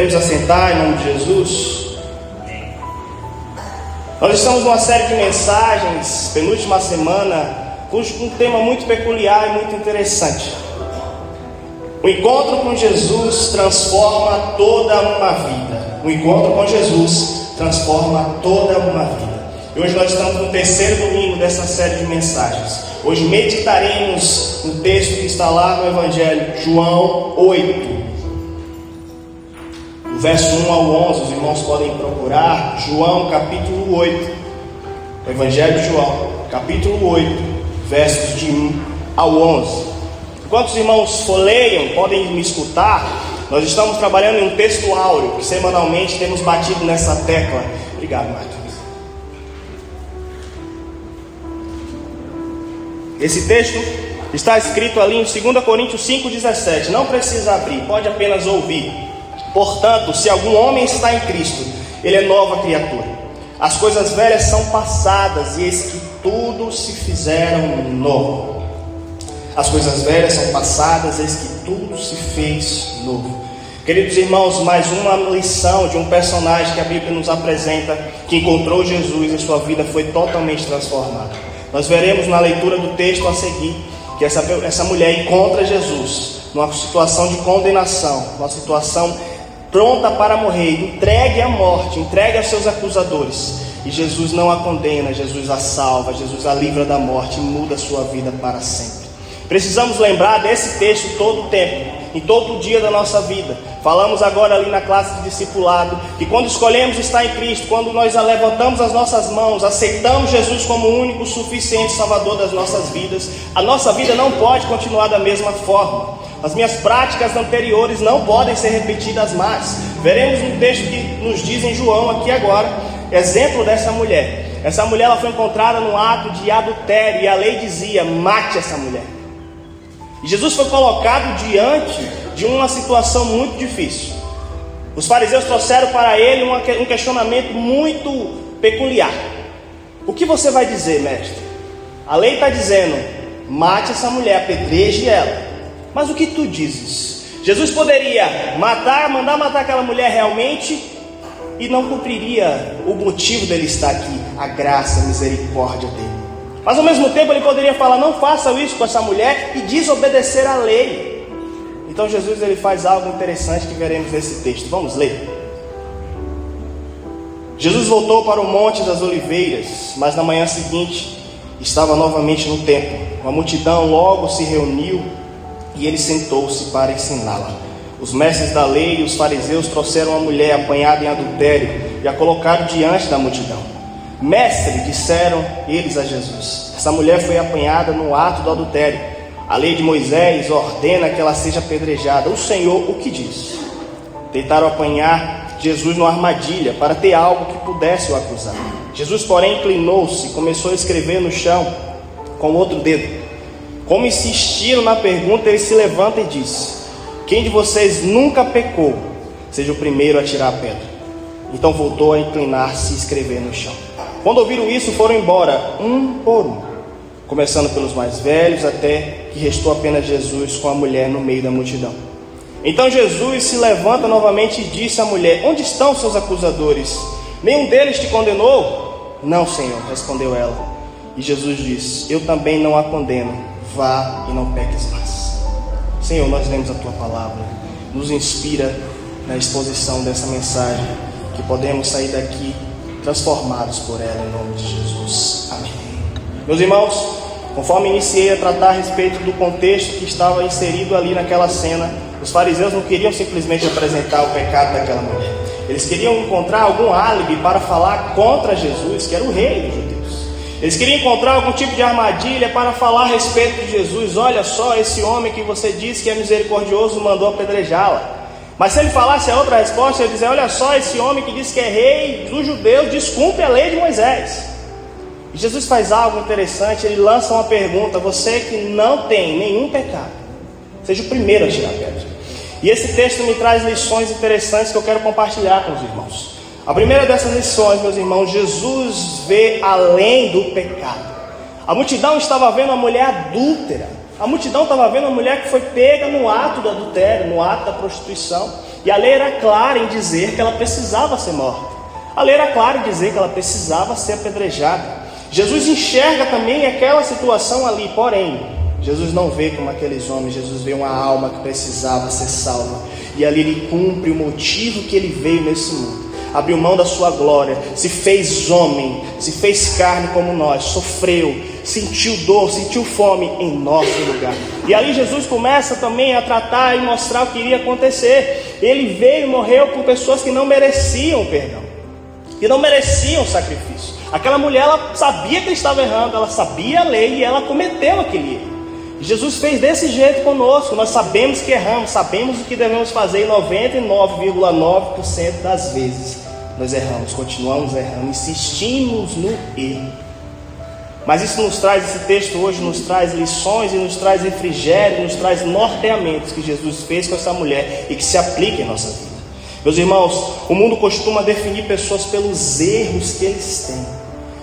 Podemos assentar em nome de Jesus? Nós estamos numa série de mensagens, penúltima semana, com um tema muito peculiar e muito interessante. O encontro com Jesus transforma toda uma vida. O encontro com Jesus transforma toda uma vida. E hoje nós estamos no terceiro domingo dessa série de mensagens. Hoje meditaremos no texto que está lá no Evangelho, João 8. Do verso 1 ao 11, os irmãos podem procurar, João capítulo 8. O Evangelho de João, capítulo 8, versos de 1 ao 11. Enquanto os irmãos folheiam, podem me escutar. Nós estamos trabalhando em um texto áureo, que semanalmente temos batido nessa tecla. Obrigado, Marcos. Esse texto está escrito ali em 2 Coríntios 5,17. Não precisa abrir, pode apenas ouvir. Portanto, se algum homem está em Cristo, ele é nova criatura. As coisas velhas são passadas, e eis que tudo se fizeram novo. As coisas velhas são passadas, eis que tudo se fez novo. Queridos irmãos, mais uma lição de um personagem que a Bíblia nos apresenta, que encontrou Jesus e sua vida foi totalmente transformada. Nós veremos na leitura do texto a seguir que essa mulher encontra Jesus numa situação de condenação, numa situação pronta para morrer, entregue à morte, entregue aos seus acusadores. E Jesus não a condena, Jesus a salva, Jesus a livra da morte e muda a sua vida para sempre. Precisamos lembrar desse texto todo o tempo, em todo o dia da nossa vida. Falamos agora ali na classe de discipulado, que quando escolhemos estar em Cristo, quando nós levantamos as nossas mãos, aceitamos Jesus como o único, suficiente Salvador das nossas vidas, a nossa vida não pode continuar da mesma forma. As minhas práticas anteriores não podem ser repetidas mais. Veremos um texto que nos diz em João aqui agora, exemplo dessa mulher. Essa mulher ela foi encontrada num ato de adultério e a lei dizia: mate essa mulher. E Jesus foi colocado diante de uma situação muito difícil. Os fariseus trouxeram para ele um questionamento muito peculiar. O que você vai dizer, mestre? A lei está dizendo: mate essa mulher, apedreje ela. Mas o que tu dizes? Jesus poderia mandar matar aquela mulher realmente e não cumpriria o motivo dele estar aqui, a graça, a misericórdia dele. Mas ao mesmo tempo ele poderia falar: não faça isso com essa mulher e desobedecer a lei. Então Jesus ele faz algo interessante que veremos nesse texto. Vamos ler. Jesus voltou para o Monte das Oliveiras, mas na manhã seguinte estava novamente no templo. Uma multidão logo se reuniu e ele sentou-se para ensiná-la. Os mestres da lei e os fariseus trouxeram uma mulher apanhada em adultério e a colocaram diante da multidão. Mestre, disseram eles a Jesus, essa mulher foi apanhada no ato do adultério. A lei de Moisés ordena que ela seja apedrejada. O Senhor o que diz? Tentaram apanhar Jesus numa armadilha para ter algo que pudesse o acusar. Jesus, porém, inclinou-se e começou a escrever no chão com o outro dedo. Como insistiram na pergunta, ele se levanta e diz: quem de vocês nunca pecou, seja o primeiro a tirar a pedra. Então voltou a inclinar-se e escrever no chão. Quando ouviram isso, foram embora, um por um, começando pelos mais velhos, até que restou apenas Jesus com a mulher no meio da multidão. Então Jesus se levanta novamente e disse à mulher: onde estão seus acusadores? Nenhum deles te condenou? Não, Senhor, respondeu ela. E Jesus disse: eu também não a condeno. Vá e não peques mais. Senhor, nós lemos a Tua palavra. Nos inspira na exposição dessa mensagem, que podemos sair daqui transformados por ela, em nome de Jesus. Amém. Meus irmãos, conforme iniciei a tratar a respeito do contexto que estava inserido ali naquela cena, os fariseus não queriam simplesmente apresentar o pecado daquela mulher. Eles queriam encontrar algum álibi para falar contra Jesus, que era o rei dos judeus. Eles queriam encontrar algum tipo de armadilha para falar a respeito de Jesus. Olha só, esse homem que você disse que é misericordioso mandou apedrejá-la. Mas se ele falasse a outra resposta, ele dizia: olha só, esse homem que disse que é rei dos judeus descumpre a lei de Moisés. E Jesus faz algo interessante, ele lança uma pergunta: você que não tem nenhum pecado, seja o primeiro a tirar a pedra. E esse texto me traz lições interessantes que eu quero compartilhar com os irmãos. A primeira dessas lições, meus irmãos, Jesus vê além do pecado. A multidão estava vendo uma mulher adúltera. A multidão estava vendo uma mulher que foi pega no ato do adultério, no ato da prostituição. E a lei era clara em dizer que ela precisava ser morta. A lei era clara em dizer que ela precisava ser apedrejada. Jesus enxerga também aquela situação ali, porém, Jesus não vê como aqueles homens, Jesus vê uma alma que precisava ser salva. E ali ele cumpre o motivo que ele veio nesse mundo. Abriu mão da sua glória, se fez homem, se fez carne como nós, sofreu, sentiu dor, sentiu fome em nosso lugar. E ali Jesus começa também a tratar e mostrar o que iria acontecer. Ele veio e morreu por pessoas que não mereciam o perdão, que não mereciam o sacrifício. Aquela mulher, ela sabia que estava errando, ela sabia a lei e ela cometeu aquele erro. E Jesus fez desse jeito conosco. Nós sabemos que erramos, sabemos o que devemos fazer, e 99,9% das vezes nós erramos, continuamos errando, insistimos no erro. Mas isso nos traz, esse texto hoje nos traz lições e nos traz refrigério, nos traz norteamentos que Jesus fez com essa mulher e que se aplica em nossa vida. Meus irmãos, o mundo costuma definir pessoas pelos erros que eles têm.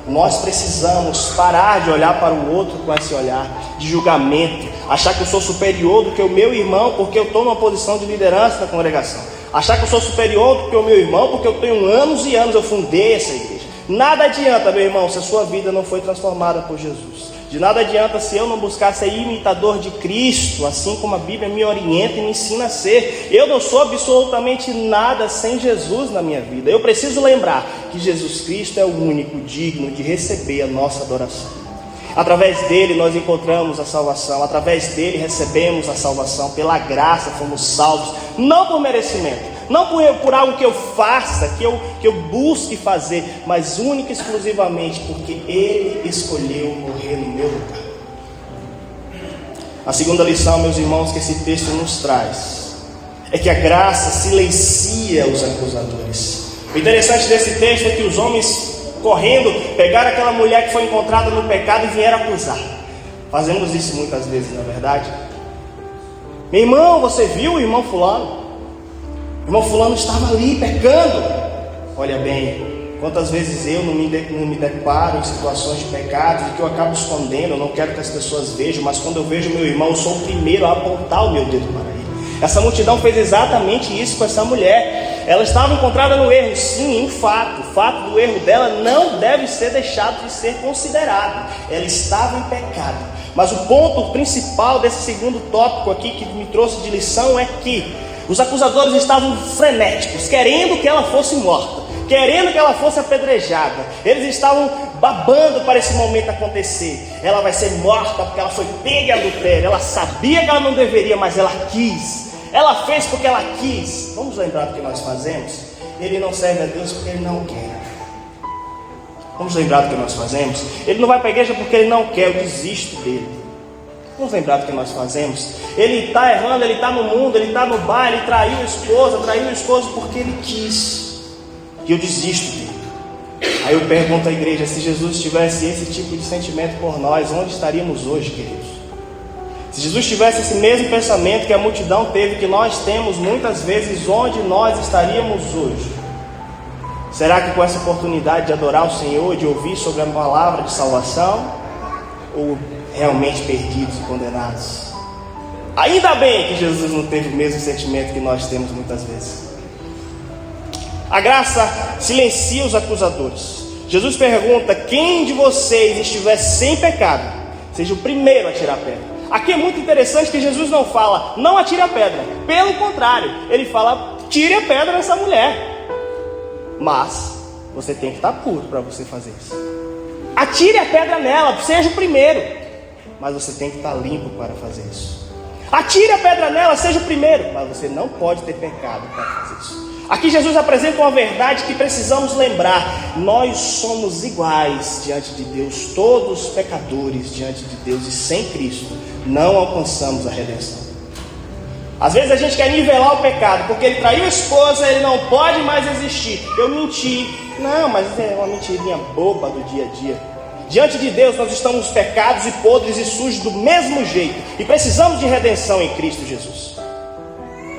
Nós precisamos parar de olhar para o outro com esse olhar de julgamento, achar que eu sou superior do que o meu irmão porque eu estou numa posição de liderança na congregação, achar que eu sou superior do que o meu irmão porque eu tenho anos e anos, eu fundei essa igreja. Nada adianta, meu irmão, se a sua vida não foi transformada por Jesus. De nada adianta se eu não buscar ser imitador de Cristo, assim como a Bíblia me orienta e me ensina a ser. Eu não sou absolutamente nada sem Jesus na minha vida. Eu preciso lembrar que Jesus Cristo é o único digno de receber a nossa adoração. Através dele nós encontramos a salvação, através dele recebemos a salvação, pela graça fomos salvos, não por merecimento, não por algo que eu faça, que eu busque fazer, mas única e exclusivamente porque ele escolheu morrer no meu lugar. A segunda lição, meus irmãos, que esse texto nos traz é que a graça silencia os acusadores. O interessante desse texto é que os homens correndo pegaram aquela mulher que foi encontrada no pecado e vieram acusar. Fazemos isso muitas vezes, não é verdade? Meu irmão, você viu o irmão fulano? O irmão fulano estava ali pecando. Olha bem, quantas vezes eu não me deparo em situações de pecado e que eu acabo escondendo, eu não quero que as pessoas vejam, mas quando eu vejo meu irmão, eu sou o primeiro a apontar o meu dedo para ele. Essa multidão fez exatamente isso com essa mulher. Ela estava encontrada no erro, sim, um fato. O fato do erro dela não deve ser deixado de ser considerado. Ela estava em pecado. Mas o ponto principal desse segundo tópico aqui que me trouxe de lição é que os acusadores estavam frenéticos, querendo que ela fosse morta, querendo que ela fosse apedrejada. Eles estavam babando para esse momento acontecer. Ela vai ser morta porque ela foi pega em adultério. Ela sabia que ela não deveria, mas ela quis. Ela fez porque ela quis. Vamos lembrar do que nós fazemos? Ele não serve a Deus porque ele não quer. Vamos lembrar do que nós fazemos? Ele não vai para a igreja porque ele não quer, eu desisto dele. Vamos lembrar do que nós fazemos? Ele está errando, ele está no mundo, ele está no bar, ele traiu a esposa porque ele quis. E eu desisto dele. Aí eu pergunto à igreja, se Jesus tivesse esse tipo de sentimento por nós, onde estaríamos hoje, queridos? Se Jesus tivesse esse mesmo pensamento que a multidão teve, que nós temos muitas vezes, onde nós estaríamos hoje? Será que com essa oportunidade de adorar o Senhor, de ouvir sobre a palavra de salvação, ou realmente perdidos e condenados? Ainda bem que Jesus não teve o mesmo sentimento que nós temos muitas vezes. A graça silencia os acusadores. Jesus pergunta: quem de vocês estiver sem pecado, seja o primeiro a tirar a pedra. Aqui é muito interessante que Jesus não fala, não atire a pedra. Pelo contrário, ele fala, tire a pedra nessa mulher. Mas você tem que estar puro para você fazer isso. Atire a pedra nela, seja o primeiro. Mas você tem que estar limpo para fazer isso. Atire a pedra nela, seja o primeiro. Mas você não pode ter pecado para fazer isso. Aqui Jesus apresenta uma verdade que precisamos lembrar. Nós somos iguais diante de Deus, todos pecadores diante de Deus, e sem Cristo não alcançamos a redenção. Às vezes a gente quer nivelar o pecado, porque ele traiu a esposa, ele não pode mais existir. Eu menti. Não, mas é uma mentirinha boba do dia a dia. Diante de Deus nós estamos pecados e podres e sujos do mesmo jeito, e precisamos de redenção em Cristo Jesus.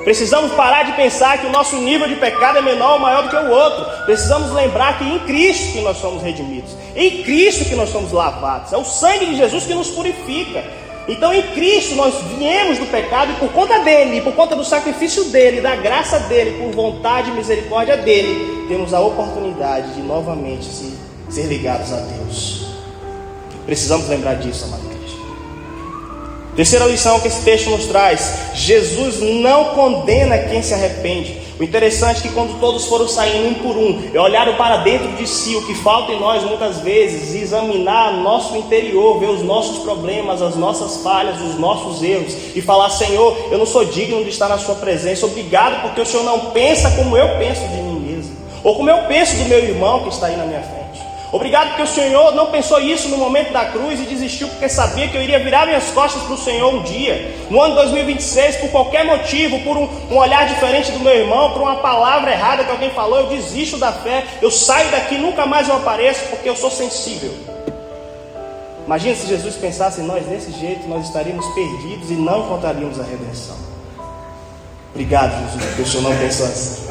Precisamos parar de pensar que o nosso nível de pecado é menor ou maior do que o outro. Precisamos lembrar que em Cristo que nós somos redimidos, em Cristo que nós somos lavados. É o sangue de Jesus que nos purifica. Então em Cristo nós viemos do pecado e por conta dele, por conta do sacrifício dele, da graça dele, por vontade e misericórdia dele, temos a oportunidade de novamente ser ligados a Deus. Precisamos lembrar disso, amado igreja. Terceira lição que esse texto nos traz: Jesus não condena quem se arrepende. O interessante é que quando todos foram saindo um por um e olharam para dentro de si, o que falta em nós muitas vezes, examinar nosso interior, ver os nossos problemas, as nossas falhas, os nossos erros, e falar: Senhor, eu não sou digno de estar na sua presença, obrigado porque o Senhor não pensa como eu penso de mim mesmo, ou como eu penso do meu irmão que está aí na minha frente. Obrigado porque o Senhor não pensou isso no momento da cruz e desistiu porque sabia que eu iria virar minhas costas para o Senhor um dia. No ano 2026, por qualquer motivo, por um olhar diferente do meu irmão, por uma palavra errada que alguém falou, eu desisto da fé, eu saio daqui, nunca mais eu apareço porque eu sou sensível. Imagina se Jesus pensasse em nós desse jeito, nós estaríamos perdidos e não encontraríamos a redenção. Obrigado, Jesus, porque o Senhor não pensou assim.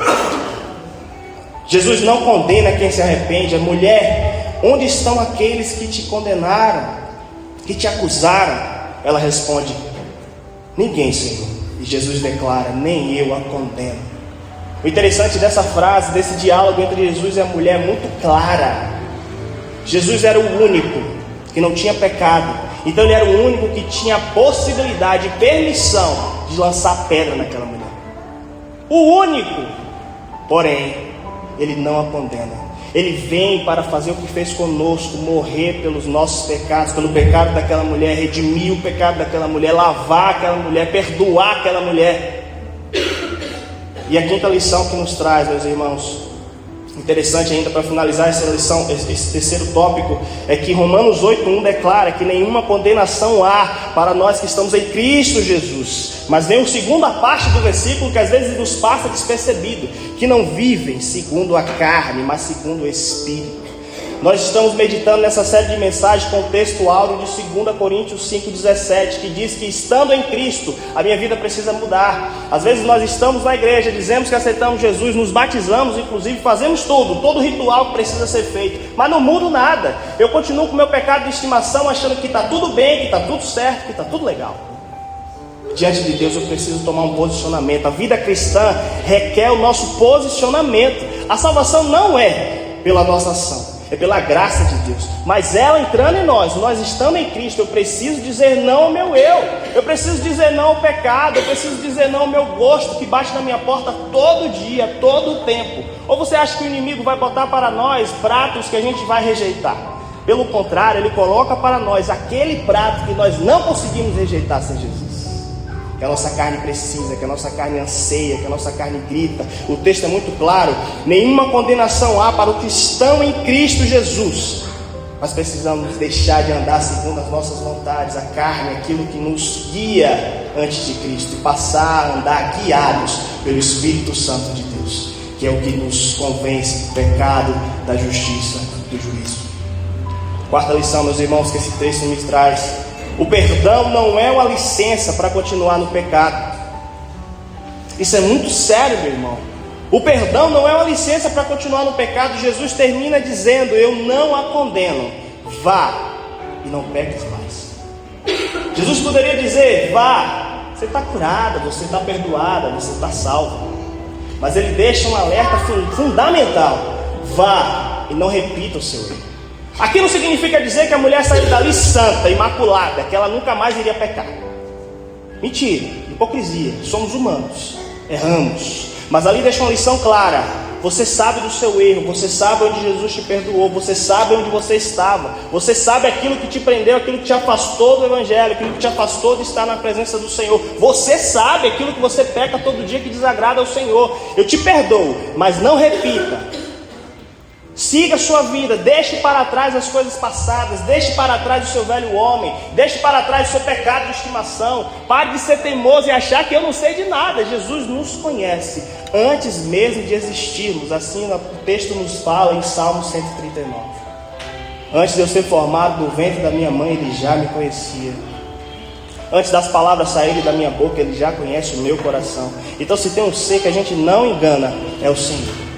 Jesus não condena quem se arrepende. A mulher, onde estão aqueles que te condenaram, que te acusaram? Ela responde: ninguém, Senhor. E Jesus declara: nem eu a condeno. O interessante dessa frase, desse diálogo entre Jesus e a mulher, é muito clara. Jesus era o único que não tinha pecado, então ele era o único que tinha a possibilidade e permissão de lançar pedra naquela mulher. O único. Porém, ele não a condena. Ele vem para fazer o que fez conosco, morrer pelos nossos pecados, pelo pecado daquela mulher, redimir o pecado daquela mulher, lavar aquela mulher, perdoar aquela mulher. E a quinta lição que nos traz, meus irmãos, interessante ainda para finalizar essa lição, esse terceiro tópico, é que Romanos 8:1 declara que nenhuma condenação há para nós que estamos em Cristo Jesus. Mas vem a segunda parte do versículo que às vezes nos passa despercebido: que não vivem segundo a carne, mas segundo o Espírito. Nós estamos meditando nessa série de mensagens com o texto áureo de 2 Coríntios 5:17, que diz que estando em Cristo, a minha vida precisa mudar. Às vezes nós estamos na igreja, dizemos que aceitamos Jesus, nos batizamos, inclusive fazemos todo ritual que precisa ser feito, mas não muda nada. Eu continuo com o meu pecado de estimação, achando que está tudo bem, que está tudo certo, que está tudo legal. Diante de Deus eu preciso tomar um posicionamento. A vida cristã requer o nosso posicionamento. A salvação não é pela nossa ação, é pela graça de Deus. Mas ela entrando em nós estando em Cristo, eu preciso dizer não ao meu eu preciso dizer não ao pecado, eu preciso dizer não ao meu gosto que bate na minha porta todo dia, todo o tempo. Ou você acha que o inimigo vai botar para nós pratos que a gente vai rejeitar? Pelo contrário, ele coloca para nós aquele prato que nós não conseguimos rejeitar sem Jesus, que a nossa carne precisa, que a nossa carne anseia, que a nossa carne grita. O texto é muito claro: nenhuma condenação há para os que estão em Cristo Jesus. Nós precisamos deixar de andar segundo as nossas vontades, a carne, aquilo que nos guia antes de Cristo, e passar a andar guiados pelo Espírito Santo de Deus, que é o que nos convence do pecado, da justiça, do juízo. Quarta lição, meus irmãos, que esse texto nos traz: o perdão não é uma licença para continuar no pecado. Isso é muito sério, meu irmão. O perdão não é uma licença para continuar no pecado. Jesus termina dizendo: eu não a condeno, vá e não peques mais. Jesus poderia dizer: vá, você está curada, você está perdoada, você está salva. Mas ele deixa um alerta fundamental: vá e não repita o seu erro. Aqui não significa dizer que a mulher saiu dali santa, imaculada, que ela nunca mais iria pecar. Mentira, hipocrisia. Somos humanos, erramos. Mas ali deixa uma lição clara: você sabe do seu erro, você sabe onde Jesus te perdoou, você sabe onde você estava, você sabe aquilo que te prendeu, aquilo que te afastou do Evangelho, aquilo que te afastou de estar na presença do Senhor. Você sabe aquilo que você peca todo dia que desagrada ao Senhor. Eu te perdoo, mas não repita. Siga a sua vida, deixe para trás as coisas passadas, deixe para trás o seu velho homem, deixe para trás o seu pecado de estimação. Pare de ser teimoso e achar que eu não sei de nada. Jesus nos conhece antes mesmo de existirmos. Assim o texto nos fala em Salmo 139. Antes de eu ser formado no ventre da minha mãe, Ele já me conhecia. Antes das palavras saírem da minha boca, Ele já conhece o meu coração. Então, se tem um ser que a gente não engana, é o Senhor.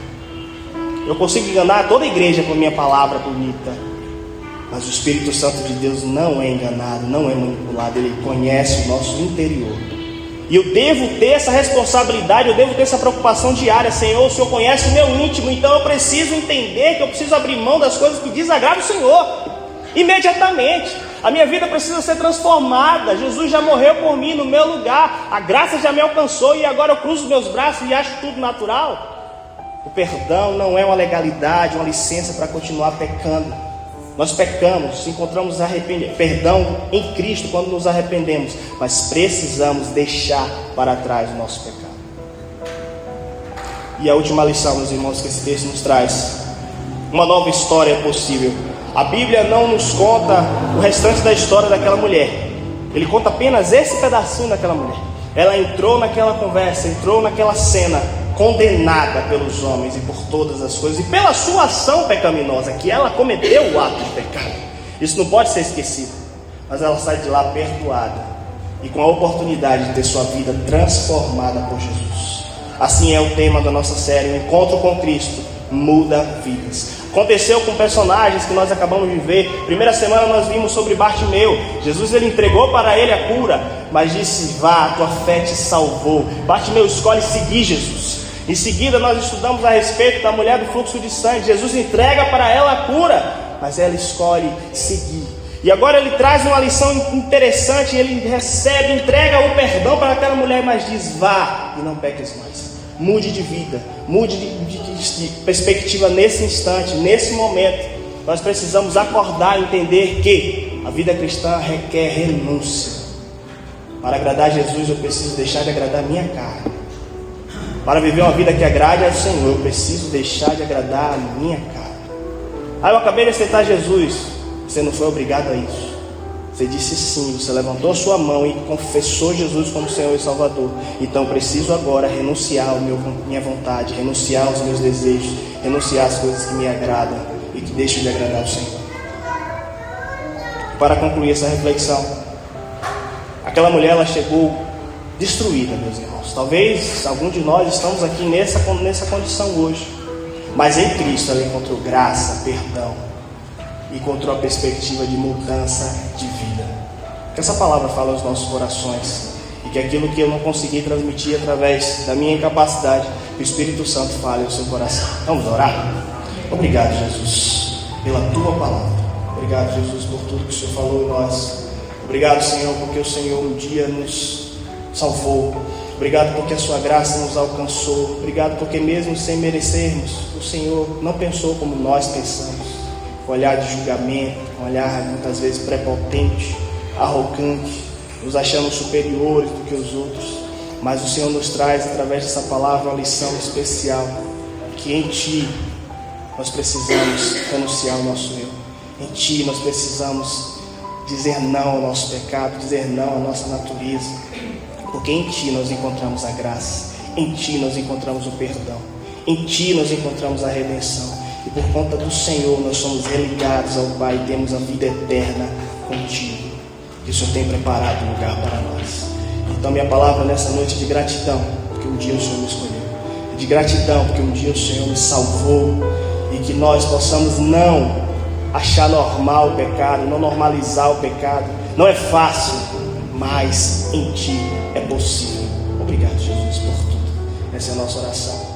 Eu consigo enganar toda a igreja com a minha palavra bonita, Mas o Espírito Santo de Deus não é enganado, não é manipulado. Ele conhece o nosso interior. E eu devo ter essa responsabilidade, eu devo ter essa preocupação diária. Senhor, o Senhor conhece o meu íntimo, então eu preciso entender que eu preciso abrir mão das coisas que desagradam o Senhor. Imediatamente. A minha vida precisa ser transformada. Jesus já morreu por mim no meu lugar. A graça já me alcançou e agora eu cruzo meus braços e acho tudo natural. O perdão não é uma legalidade, uma licença para continuar pecando. Nós pecamos, encontramos perdão em Cristo quando nos arrependemos, mas precisamos deixar para trás o nosso pecado. E a última lição, meus irmãos, que esse texto nos traz: uma nova história é possível. A Bíblia não nos conta o restante da história daquela mulher. Ele conta apenas esse pedacinho daquela mulher. Ela entrou naquela conversa, entrou naquela cena, condenada pelos homens e por todas as coisas, e pela sua ação pecaminosa, que ela cometeu o ato de pecado. Isso não pode ser esquecido. Mas ela sai de lá perdoada e com a oportunidade de ter sua vida transformada por Jesus. Assim é o tema da nossa série: o encontro com Cristo muda vidas. Aconteceu com personagens que nós acabamos de ver. Primeira semana nós vimos sobre Bartimeu. Jesus ele entregou para ele a cura, mas disse: vá, a tua fé te salvou. Bartimeu escolhe seguir Jesus. Em seguida nós estudamos a respeito da mulher do fluxo de sangue. Jesus entrega para ela a cura, mas ela escolhe seguir. E agora ele traz uma lição interessante. Ele recebe, entrega o perdão para aquela mulher, mas diz: vá e não peques mais. Mude de vida, mude de perspectiva nesse instante, nesse momento. Nós precisamos acordar e entender que a vida cristã requer renúncia. Para agradar a Jesus eu preciso deixar de agradar a minha carne. Para viver uma vida que agrade ao Senhor eu preciso deixar de agradar a minha carne. Eu acabei de aceitar Jesus. Você não foi obrigado a isso. Você disse sim, você levantou a sua mão e confessou Jesus como Senhor e Salvador. Então preciso agora renunciar à minha vontade, renunciar aos meus desejos, renunciar às coisas que me agradam e que deixam de agradar ao Senhor. Para concluir essa reflexão, aquela mulher ela chegou destruída, meus irmãos. Talvez algum de nós estamos aqui nessa condição hoje, mas em Cristo ela encontrou graça, perdão, encontrou a perspectiva de mudança de vida. Que essa palavra fala aos nossos corações, e que aquilo que eu não consegui transmitir através da minha incapacidade, o Espírito Santo fale ao seu coração. Vamos orar? Obrigado, Jesus, pela tua palavra. Obrigado, Jesus, por tudo que o Senhor falou em nós. Obrigado, Senhor, porque o Senhor um dia nos salvou. Obrigado porque a sua graça nos alcançou. Obrigado porque mesmo sem merecermos, o Senhor não pensou como nós pensamos. Com olhar de julgamento, com olhar muitas vezes prepotente, arrogante, nos achando superiores do que os outros. Mas o Senhor nos traz através dessa palavra uma lição especial, que em Ti nós precisamos renunciar ao nosso eu. Em Ti nós precisamos dizer não ao nosso pecado, dizer não à nossa natureza, porque em Ti nós encontramos a graça, em Ti nós encontramos o perdão, em Ti nós encontramos a redenção. E por conta do Senhor nós somos religados ao Pai e temos a vida eterna contigo, que o Senhor tem preparado um lugar para nós. Então minha palavra nessa noite é de gratidão, porque um dia o Senhor me escolheu, de gratidão porque um dia o Senhor me salvou, e que nós possamos não achar normal o pecado, não normalizar o pecado. Não é fácil, mas em Ti é possível. Obrigado, Jesus, por tudo. Essa é a nossa oração.